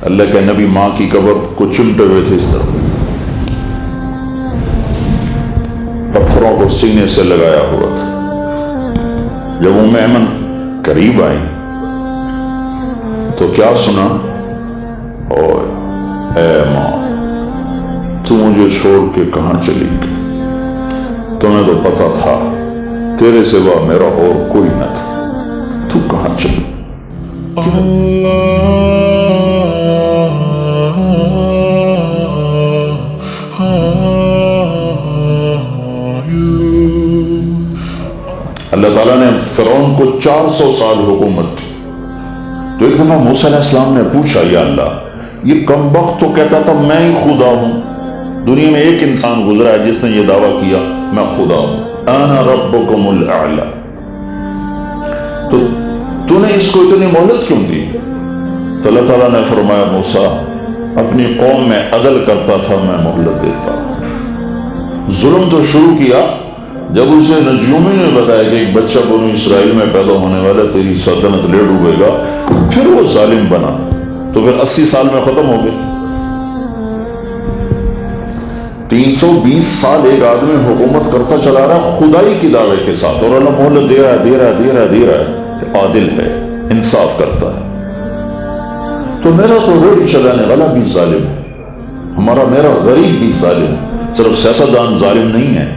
اللہ کے نبی ماں کی قبر کو چمٹے ہوئے تھے اس طرح، پتھروں کو سینے سے لگایا ہوا تھا۔ جب ام ایمن قریب آئی تو کیا سنا؟ اور اے ماں، تو مجھے چھوڑ کے کہاں چلی گئی؟ تمہیں تو پتا تھا تیرے سوا میرا اور کوئی نہ تھا، تو کہاں چلی؟ اللہ تعالیٰ نے فرعون کو 400 سال حکومت دی۔ تو ایک دفعہ موسیٰ علیہ السلام نے پوچھا، یا اللہ، یہ کمبخت تو کہتا تھا میں ہی خدا ہوں، دنیا میں ایک انسان گزرا ہے جس نے یہ دعویٰ کیا میں خدا ہوں، انا ربکم الاعلی، تو نے اس کو اتنی مہلت کیوں دی؟ تو اللہ تعالیٰ نے فرمایا، موسیٰ اپنی قوم میں عدل کرتا تھا، میں مہلت دیتا۔ ظلم تو شروع کیا جب اسے نجومی نے بتایا کہ ایک بچہ بنو اسرائیل میں پیدا ہونے والا، تیری سلطنت لے ڈوبے گا، پھر وہ ظالم بنا، تو پھر 80 سال میں ختم ہو گئے۔ 320 سال ایک آدمی حکومت کرتا چلا رہا ہے خدائی کی دعوے کے ساتھ، اور اللہ مہلت دے رہا ہے کہ عادل ہے، انصاف کرتا ہے۔ تو میرا تو ریڑھی چلانے والا بھی ظالم ہے، میرا غریب بھی ظالم ہے، صرف سیاستدان ظالم نہیں ہے،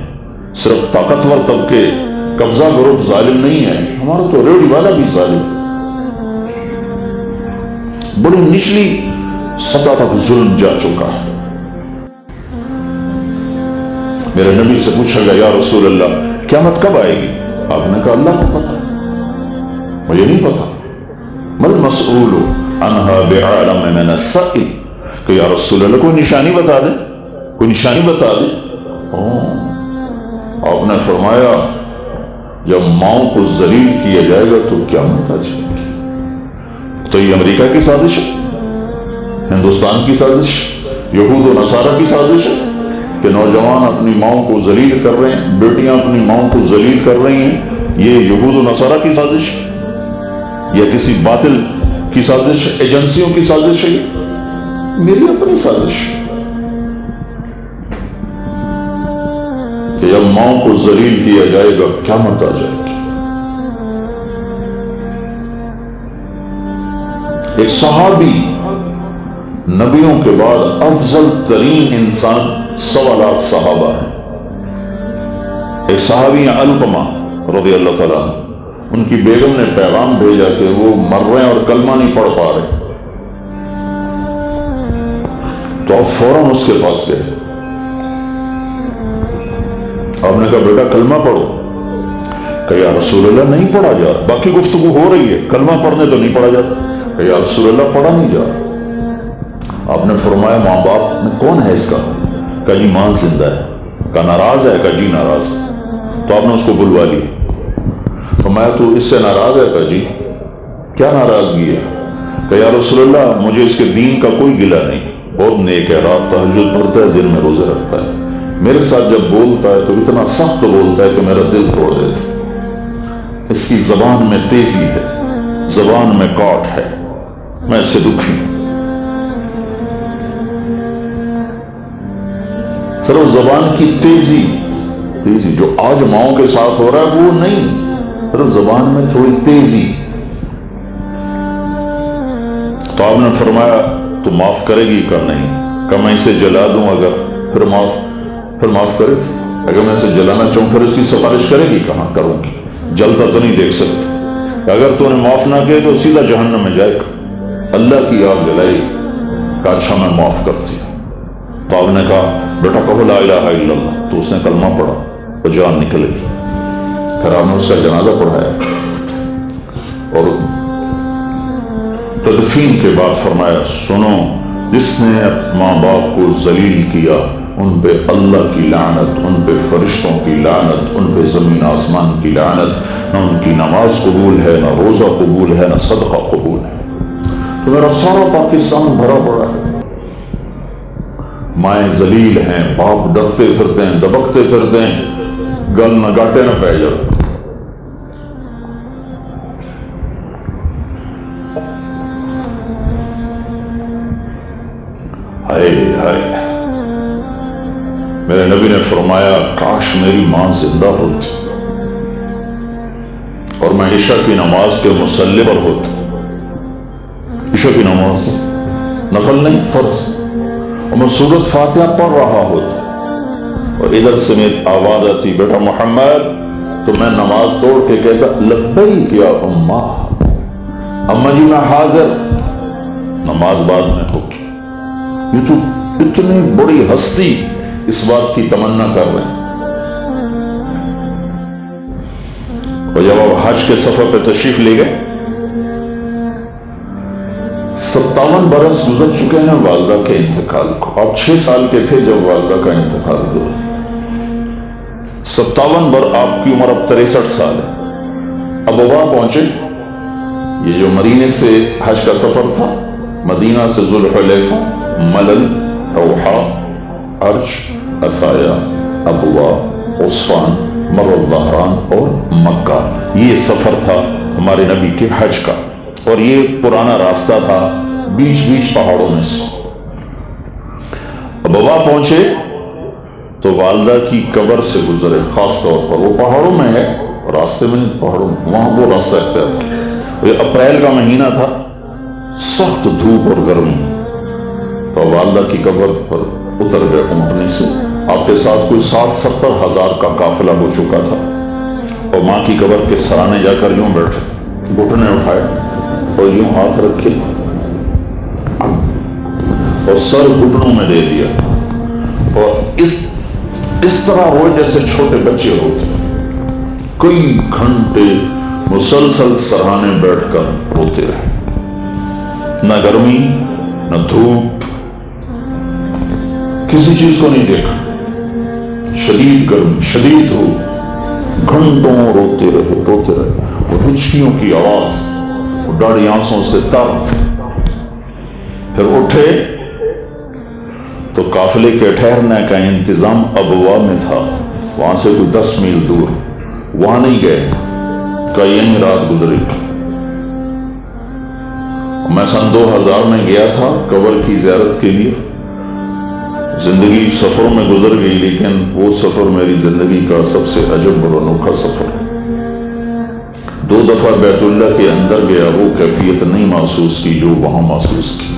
صرف طاقتور طبقے قبضہ گروپ ظالم نہیں ہے، ہمارا تو ریڑھی والا بھی ظالم ہے۔ بڑی نچلی سطح تک ظلم جا چکا ہے۔ میرے نبی سے پوچھا گیا، یا رسول اللہ قیامت کب آئے گی؟ آپ نے کہا اللہ کو پتا، مجھے نہیں پتا۔ مل مسئول عنہا بعالم من السائل، کہ یا رسول اللہ کوئی نشانی بتا دیں، کوئی نشانی بتا دیں۔ آپ نے فرمایا، جب ماؤں کو ذلیل کیا جائے گا تو قیامت آ جائے گی۔ تو یہ امریکہ کی سازش ہے، ہندوستان کی سازش، یہود و نصارہ کی سازش ہے کہ نوجوان اپنی ماؤں کو ذلیل کر رہے ہیں، بیٹیاں اپنی ماؤں کو ذلیل کر رہی ہیں، یہ یہود و نصارہ کی سازش ہے یا کسی باطل کی سازش ہے، ایجنسیوں کی سازش ہے؟ میری اپنی سازش ہے کہ جب ماؤں کو ذلیل کیا جائے گا قیامت آ جائے گی۔ ایک صحابی، نبیوں کے بعد افضل ترین انسان 1.25 صحابہ ہیں۔ ایک صحابی ہیں علقمہ رضی اللہ تعالیٰ عنہ، ان کی بیگم نے پیغام بھیجا کہ وہ مر رہے ہیں اور کلمہ نہیں پڑھ پا رہے، تو آپ فوراً اس کے پاس گئے۔ آپ نے کہا بیٹا کلمہ پڑھو، کہ یا رسول اللہ نہیں پڑھا جا رہا، باقی گفتگو ہو رہی ہے، کلمہ پڑھنے تو نہیں پڑھا جاتا۔ کہ یا رسول اللہ پڑھا نہیں جا رہا۔ آپ نے فرمایا ماں باپ میں کون ہے اس کا؟ کہا جی ماں زندہ ہے۔ کہا ناراض ہے؟ کہا جی ناراض ہے۔ تو آپ نے اس کو بلوا لیا۔ فرمایا تو اس سے ناراض ہے؟ کہا جی کیا ناراضگی ہے؟ کہ یا رسول اللہ مجھے اس کے دین کا کوئی گلہ نہیں، بہت نیک ہے، رات تہجد پڑھتا ہے، دن میں روزے رکھتا ہے، میرے ساتھ جب بولتا ہے تو اتنا سخت بولتا ہے کہ میرا دل توڑ دیتا ہے، اس کی زبان میں تیزی ہے، زبان میں کاٹ ہے، میں اس سے دکھی ہوں۔ صرف زبان کی تیزی جو آج ماؤں کے ساتھ ہو رہا ہے وہ نہیں، صرف زبان میں تھوڑی تیزی۔ تو آپ نے فرمایا تو معاف کرے گی؟ کر نہیں۔ کہ میں اسے جلا دوں اگر پھر معاف کرے گی؟ اگر میں اسے جلانا چاہوں پھر اس کی سفارش کرے گی؟ کہاں کروں گی، جلتا تو نہیں دیکھ سکتی۔ اگر تو نے معاف نہ کیا تو سیدھا جہنم میں جائے گا، اللہ کی آگ جلائے گی۔ کہا اچھا میں معاف کرتی ہوں۔ تو آپ نے کہا بیٹا کہو لا الہ الا اللہ۔ تو اس نے کلمہ پڑھا اور جان نکل گئی۔ پھر آپ نے اس کا جنازہ پڑھایا اور تدفین کے بعد فرمایا سنو، جس نے ماں باپ کو ذلیل کیا ان پہ اللہ کی لعنت، ان پہ فرشتوں کی لعنت، ان پہ زمین آسمان کی لعنت، نہ ان کی نماز قبول ہے، نہ روزہ قبول ہے، نہ صدقہ قبول ہے۔ تو میرا سارا پاکستان بھرا پڑا ہے، مائیں ذلیل ہیں، باپ ڈرتے پھرتے ہیں، دبکتے پھرتے ہیں، گل نہ گاٹے نہ پہ جا۔ ہائے ہائے، میرے نبی نے فرمایا کاش میری ماں زندہ ہوتی اور میں عشاء کی نماز کے مصلی پر ہوتا. عشاء کی نماز نفل نہیں، فرض، اور میں سورۃ فاتحہ پڑھ رہا ہوتا اور ادھر سے میری آواز آتی بیٹا محمد، تو میں نماز توڑ کے کہتا لبیک یا اماں، اماں جی میں حاضر. نماز بعد میں ہوگی. یہ تو اتنی بڑی ہستی اس بات کی تمنا کر رہے ہیں. اور جب آپ حج کے سفر پہ تشریف لے گئے، 57 برس گزر چکے ہیں والدہ کے انتقال کو. آپ 6 سال کے تھے جب والدہ کا انتقال ہوا. 57 بر آپ کی عمر اب 63 سال ہے. اب وہاں پہنچے. یہ جو مدینے سے حج کا سفر تھا، مدینہ سے ذوالحلیفہ، ملل، روحا، عرش، عثایا، ابوا، عصفان، مر الظہران اور مکہ. یہ سفر تھا ہمارے نبی کے حج کا، اور یہ پرانا راستہ تھا بیچ بیچ پہاڑوں میں سے. اب وہاں پہنچے تو والدہ کی قبر سے گزرے. خاص طور پر وہ پہاڑوں میں ہے، راستے میں نہیں، پہاڑوں میں. وہاں وہ راستہ اختیار کیا. یہ اپریل کا مہینہ تھا، سخت دھوپ اور گرمی. تو والدہ کی قبر پر اتر گئے اونٹنی سے. آپ کے ساتھ کوئی 60-70 ہزار کا قافلہ ہو چکا تھا. اور ماں کی قبر کے سرانے جا کر یوں بیٹھے، گھٹنے اٹھائے اور یوں ہاتھ رکھے اور سر گھٹنوں میں دے دیا، اور اس طرح ہوئے جیسے چھوٹے بچے ہوتے. کئی گھنٹے مسلسل سرانے بیٹھ کر روتے رہے. نہ گرمی نہ دھوپ، کسی چیز کو نہیں دیکھا. شدید گرمی، شدید دھوپ، گھنٹوں روتے رہے روتے رہے. اور ہچکیوں کی آواز، ڈاڑھی آنسوں سے تر. پھر اٹھے تو قافلے کے ٹھہرنے کا انتظام ابوا میں تھا، وہاں سے کوئی 10 میل دور. وہاں نہیں گئے کہ یہیں رات گزری. میں سن 2000 میں گیا تھا قبر کی زیارت کے لیے. زندگی سفروں میں گزر گئی، لیکن وہ سفر میری زندگی کا سب سے عجب اور انوکھا سفر. 2 دفعہ بیت اللہ کے اندر گیا، وہ کیفیت نہیں محسوس کی جو وہاں محسوس کی.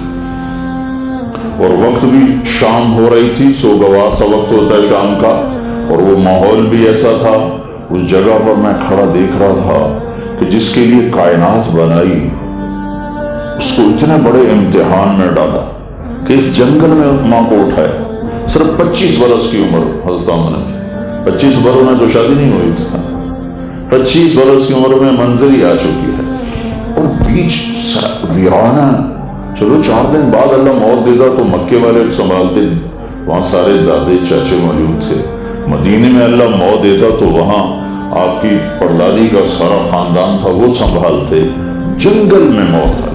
اور وقت بھی شام ہو رہی تھی، سوگوار سا وقت ہوتا ہے شام کا، اور وہ ماحول بھی ایسا تھا. اس جگہ پر میں کھڑا دیکھ رہا تھا کہ جس کے لیے کائنات بنائی، اس کو اتنے بڑے امتحان میں ڈالا کہ اس جنگل میں ماں کو اٹھائے. صرف 25 برس کی عمر حضرت آمنہ کی. 25 برس میں تو شادی نہیں ہوئی تھی، 25 برس کی عمر میں منظر ہی آ چکی ہے. اور بیچ ویرانہ. چلو 4 دن بعد اللہ موت دیتا تو مکے والے سنبھالتے، وہاں سارے دادے چاچے موجود تھے. مدینے میں اللہ موت دیتا تو وہاں آپ کی پردادی کا سارا خاندان تھا، وہ سنبھالتے. جنگل میں موت ہے.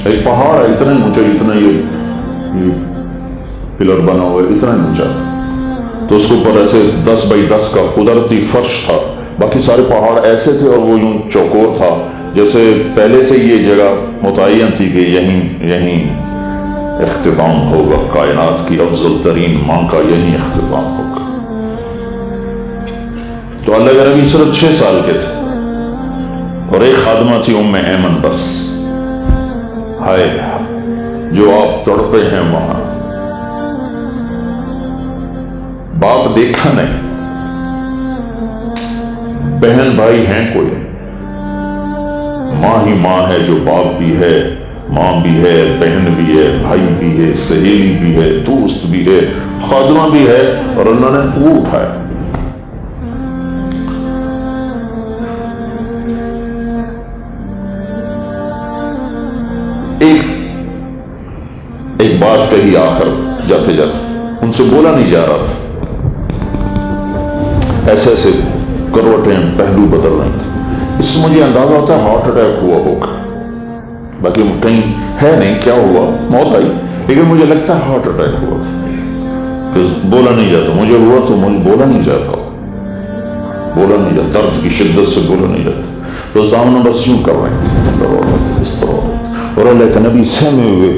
ایک پہاڑ ہے اتنا اونچا، اتنا یہ پلر بنا ہوا ہے، اتنا اونچا، تو اس کے اوپر ایسے 10 بائی 10 کا قدرتی فرش تھا. باقی سارے پہاڑ ایسے تھے اور وہ یوں چوکور تھا، جیسے پہلے سے یہ جگہ متعین تھی کہ یہیں اختتام ہوگا، کائنات کی افضل ترین ماں کا یہیں اختتام ہوگا. تو اللہ کے نبی صرف 6 سال کے تھے اور ایک خادمہ تھی ام ایمن بس. ہائے جو آپ تڑپے ہیں وہاں. باپ دیکھا نہیں، بہن بھائی ہیں کوئی، ماں ہی ماں ہے جو باپ بھی ہے، ماں بھی ہے، بہن بھی ہے، بھائی بھی ہے، سہیلی بھی ہے، دوست بھی ہے، خادمہ بھی ہے، اور اللہ نے وہ اٹھایا. ایک بات کہی آخر جاتے جاتے، ان سے بولا نہیں جا رہا تھا، ایسے ایسے کروٹیں پہلو بدل رہی تھی. اس سے مجھے اندازہ ہوتا ہے ہارٹ اٹیک ہوا ہوگا، باقی کہیں ہے نہیں کیا ہوا، موت آئی، لیکن مجھے لگتا ہے ہارٹ اٹیک ہوا تھا کہ بولا نہیں جاتا. مجھے ہوا تو مجھے بولا نہیں جاتا، بولا نہیں جاتا، درد کی شدت سے بولا نہیں جاتا. تو سامنے بس یوں کر رہے تھے، اس طرح اور اللہ کے نبی سہمے ہوئے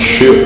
6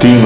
3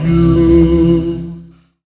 You